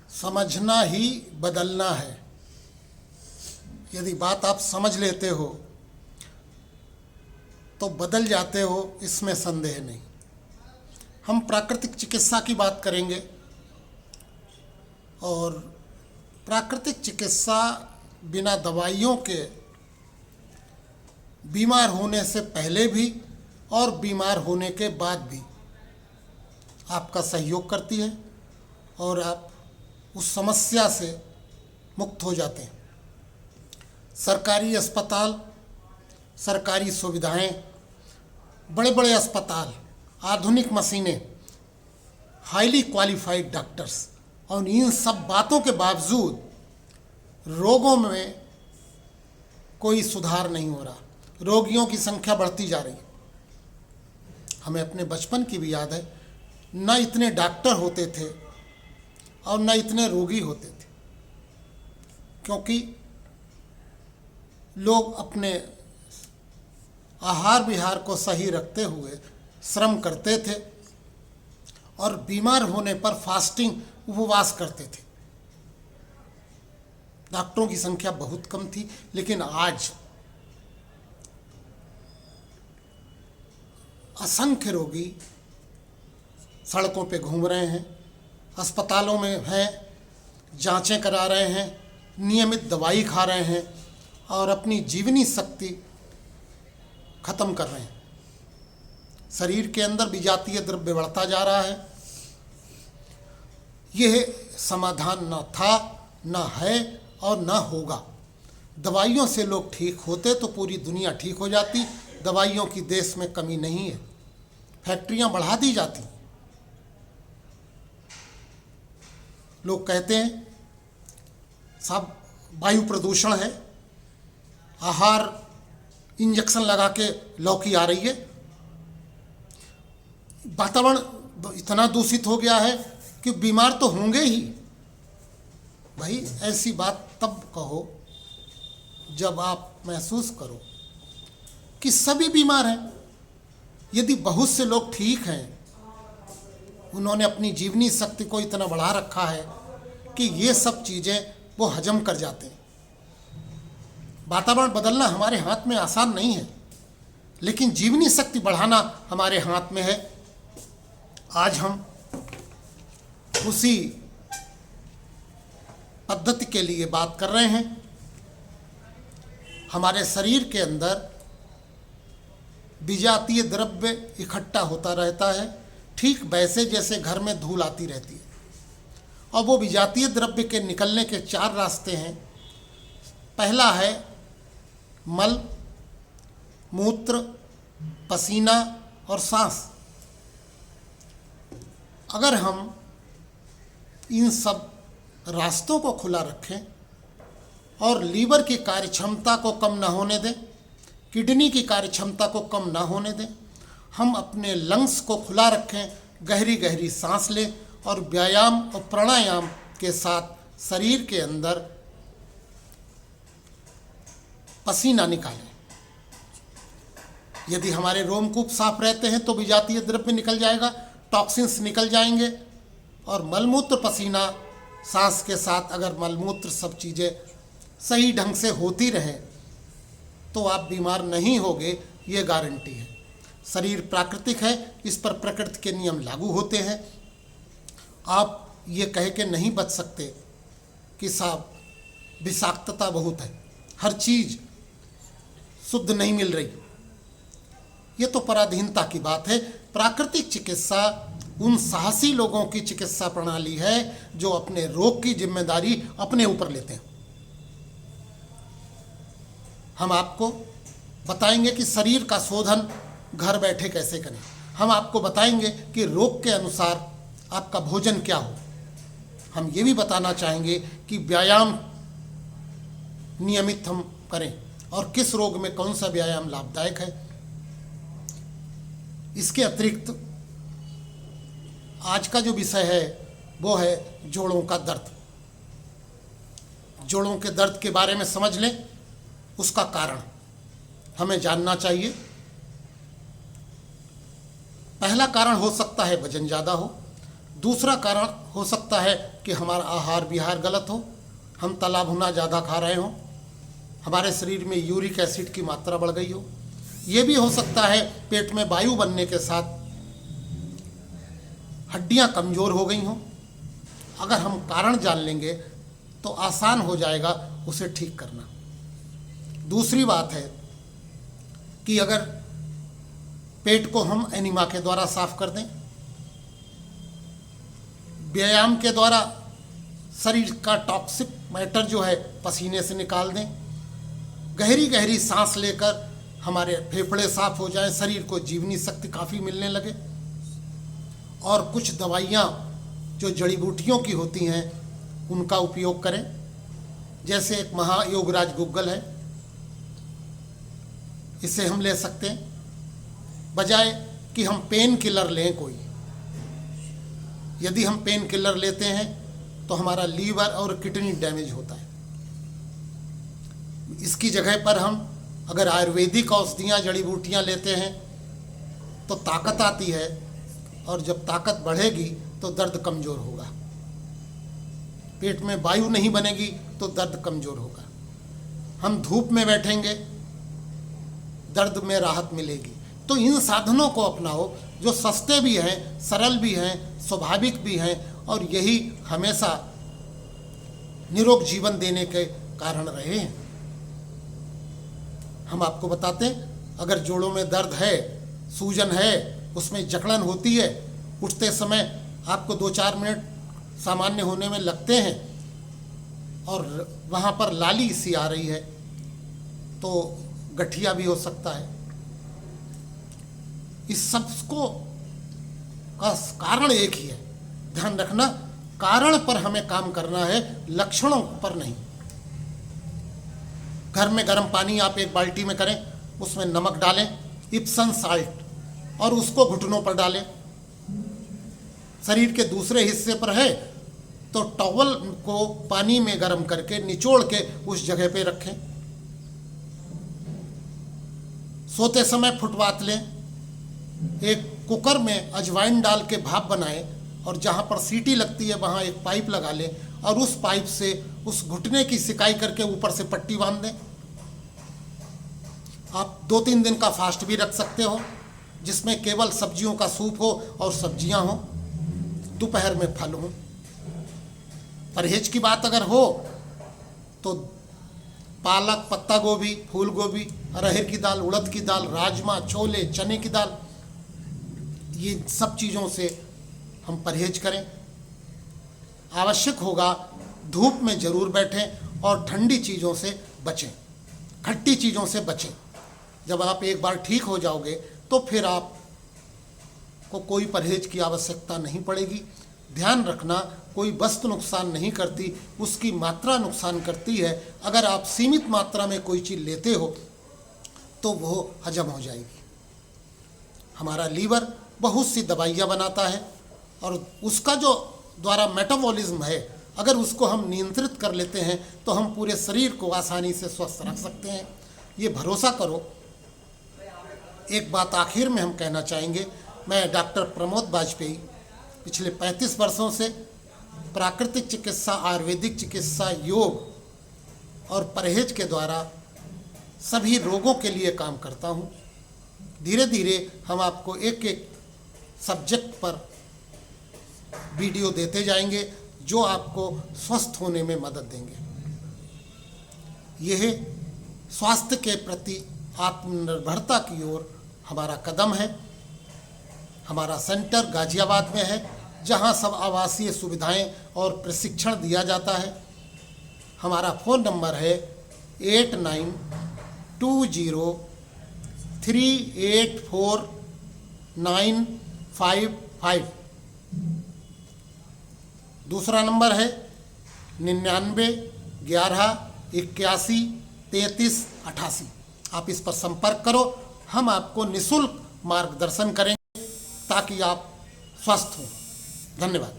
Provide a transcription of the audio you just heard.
समझना ही बदलना है। यदि बात आप समझ लेते हो तो बदल जाते हो, इसमें संदेह नहीं। हम प्राकृतिक चिकित्सा की बात करेंगे और प्राकृतिक चिकित्सा बिना दवाइयों के बीमार होने से पहले भी और बीमार होने के बाद भी आपका सहयोग करती है और आप उस समस्या से मुक्त हो जाते हैं। सरकारी अस्पताल, सरकारी सुविधाएं, बड़े बड़े अस्पताल, आधुनिक मशीनें, हाईली क्वालिफाइड डॉक्टर्स, और इन सब बातों के बावजूद रोगों में कोई सुधार नहीं हो रहा। रोगियों की संख्या बढ़ती जा रही है। हमें अपने बचपन की भी याद है, न इतने डॉक्टर होते थे और न इतने रोगी होते थे, क्योंकि लोग अपने आहार विहार को सही रखते हुए श्रम करते थे और बीमार होने पर फास्टिंग, उपवास करते थे। डॉक्टरों की संख्या बहुत कम थी, लेकिन आज असंख्य रोगी सड़कों पे घूम रहे हैं, अस्पतालों में हैं, जांचें करा रहे हैं, नियमित दवाई खा रहे हैं और अपनी जीवनी शक्ति खत्म कर रहे हैं। शरीर के अंदर विजातीय द्रव्य बढ़ता जा रहा है। यह समाधान न था, न है और न होगा। दवाइयों से लोग ठीक होते तो पूरी दुनिया ठीक हो जाती। दवाइयों की देश में कमी नहीं है, फैक्ट्रियां बढ़ा दी जाती। लोग कहते हैं साहब वायु प्रदूषण है, आहार इंजेक्शन लगा के लौकी आ रही है, वातावरण इतना दूषित हो गया है कि बीमार तो होंगे ही। भाई ऐसी बात तब कहो जब आप महसूस करो कि सभी बीमार हैं। यदि बहुत से लोग ठीक हैं, उन्होंने अपनी जीवनी शक्ति को इतना बढ़ा रखा है कि ये सब चीज़ें वो हजम कर जाते हैं। वातावरण बदलना हमारे हाथ में आसान नहीं है, लेकिन जीवनी शक्ति बढ़ाना हमारे हाथ में है। आज हम उसी पद्धति के लिए बात कर रहे हैं। हमारे शरीर के अंदर विजातीय द्रव्य इकट्ठा होता रहता है, ठीक वैसे जैसे घर में धूल आती रहती है। और वो विजातीय द्रव्य के निकलने के 4 रास्ते हैं। पहला है मल, मूत्र, पसीना और सांस। अगर हम इन सब रास्तों को खुला रखें और लीवर की कार्यक्षमता को कम न होने दें, किडनी की कार्यक्षमता को कम न होने दें, हम अपने लंग्स को खुला रखें, गहरी गहरी सांस लें और व्यायाम और प्राणायाम के साथ शरीर के अंदर पसीना निकालें। यदि हमारे रोमकूप साफ रहते हैं तो विजातीय द्रव्य निकल जाएगा, टॉक्सिन्स निकल जाएंगे। और मलमूत्र, पसीना, सांस के साथ अगर मलमूत्र सब चीज़ें सही ढंग से होती रहें तो आप बीमार नहीं होगे, ये गारंटी है। शरीर प्राकृतिक है, इस पर प्रकृति के नियम लागू होते हैं। आप ये कह के नहीं बच सकते कि साहब विषाक्तता बहुत है, हर चीज़ शुद्ध नहीं मिल रही। ये तो पराधीनता की बात है। प्राकृतिक चिकित्सा उन साहसी लोगों की चिकित्सा प्रणाली है जो अपने रोग की जिम्मेदारी अपने ऊपर लेते हैं। हम आपको बताएंगे कि शरीर का शोधन घर बैठे कैसे करें। हम आपको बताएंगे कि रोग के अनुसार आपका भोजन क्या हो। हम ये भी बताना चाहेंगे कि व्यायाम नियमित हम करें और किस रोग में कौन सा व्यायाम लाभदायक है। इसके अतिरिक्त आज का जो विषय है वो है जोड़ों का दर्द। जोड़ों के दर्द के बारे में समझ लें, उसका कारण हमें जानना चाहिए। पहला कारण हो सकता है वजन ज़्यादा हो। दूसरा कारण हो सकता है कि हमारा आहार विहार गलत हो, हम तला भुना ज़्यादा खा रहे हों, हमारे शरीर में यूरिक एसिड की मात्रा बढ़ गई हो। ये भी हो सकता है पेट में वायु बनने के साथ हड्डियां कमज़ोर हो गई हों। अगर हम कारण जान लेंगे तो आसान हो जाएगा उसे ठीक करना। दूसरी बात है कि अगर पेट को हम एनिमा के द्वारा साफ कर दें, व्यायाम के द्वारा शरीर का टॉक्सिक मैटर जो है पसीने से निकाल दें, गहरी गहरी सांस लेकर हमारे फेफड़े साफ हो जाएं, शरीर को जीवनी शक्ति काफ़ी मिलने लगे। और कुछ दवाइयाँ जो जड़ी बूटियों की होती हैं उनका उपयोग करें। जैसे एक महायोगराज गुग्गल है, इसे हम ले सकते हैं, बजाय कि हम पेन किलर लें कोई। यदि हम पेन किलर लेते हैं तो हमारा लीवर और किडनी डैमेज होता है। इसकी जगह पर हम अगर आयुर्वेदिक औषधियाँ जड़ी बूटियाँ लेते हैं तो ताकत आती है, और जब ताकत बढ़ेगी तो दर्द कमज़ोर होगा। पेट में वायु नहीं बनेगी तो दर्द कमज़ोर होगा। हम धूप में बैठेंगे, दर्द में राहत मिलेगी। तो इन साधनों को अपनाओ जो सस्ते भी हैं, सरल भी हैं, स्वाभाविक भी हैं, और यही हमेशा निरोग जीवन देने के कारण रहे हैं। हम आपको बताते हैं, अगर जोड़ों में दर्द है, सूजन है, उसमें जकड़न होती है, उठते समय आपको 2-4 मिनट सामान्य होने में लगते हैं और वहाँ पर लाली सी आ रही है, तो गठिया भी हो सकता है। इस सब को का कारण एक ही है। ध्यान रखना, कारण पर हमें काम करना है, लक्षणों पर नहीं। घर में गर्म पानी आप एक बाल्टी में करें, उसमें नमक डालें, इप्सम साल्ट, और उसको घुटनों पर डालें। शरीर के दूसरे हिस्से पर है तो टॉवल को पानी में गर्म करके निचोड़ के उस जगह पे रखें। सोते समय फुटवात लें, एक कुकर में अजवाइन डाल के भाप बनाएं, और जहाँ पर सीटी लगती है वहाँ एक पाइप लगा लें, और उस पाइप से उस घुटने की सिकाई करके ऊपर से पट्टी बांध दें। आप 2-3 दिन का फास्ट भी रख सकते हो, जिसमें केवल सब्जियों का सूप हो और सब्जियां हो, दोपहर में फल हो। परहेज की बात अगर हो तो पालक, पत्ता गोभी, फूल गोभी, अरहर की दाल, उड़द की दाल, राजमा, छोले, चने की दाल, ये सब चीज़ों से हम परहेज करें। आवश्यक होगा धूप में ज़रूर बैठें और ठंडी चीज़ों से बचें, खट्टी चीज़ों से बचें। जब आप एक बार ठीक हो जाओगे तो फिर आप को कोई परहेज की आवश्यकता नहीं पड़ेगी। ध्यान रखना, कोई वस्तु नुकसान नहीं करती, उसकी मात्रा नुकसान करती है। अगर आप सीमित मात्रा में कोई चीज़ लेते हो तो वो हजम हो जाएगी। हमारा लीवर बहुत सी दवाइयाँ बनाता है, और उसका जो द्वारा मेटाबॉलिज्म है, अगर उसको हम नियंत्रित कर लेते हैं तो हम पूरे शरीर को आसानी से स्वस्थ रख सकते हैं। ये भरोसा करो। एक बात आखिर में हम कहना चाहेंगे, मैं डॉक्टर प्रमोद वाजपेयी पिछले 35 वर्षों से प्राकृतिक चिकित्सा, आयुर्वेदिक चिकित्सा, योग और परहेज के द्वारा सभी रोगों के लिए काम करता हूँ। धीरे धीरे हम आपको एक एक सब्जेक्ट पर वीडियो देते जाएंगे जो आपको स्वस्थ होने में मदद देंगे। यह स्वास्थ्य के प्रति आत्मनिर्भरता की ओर हमारा कदम है। हमारा सेंटर गाजियाबाद में है, जहां सब आवासीय सुविधाएं और प्रशिक्षण दिया जाता है। हमारा फ़ोन नंबर है 8920384955। दूसरा नंबर है 9911813388। आप इस पर संपर्क करो, हम आपको निःशुल्क मार्गदर्शन करेंगे ताकि आप स्वस्थ हों। धन्यवाद।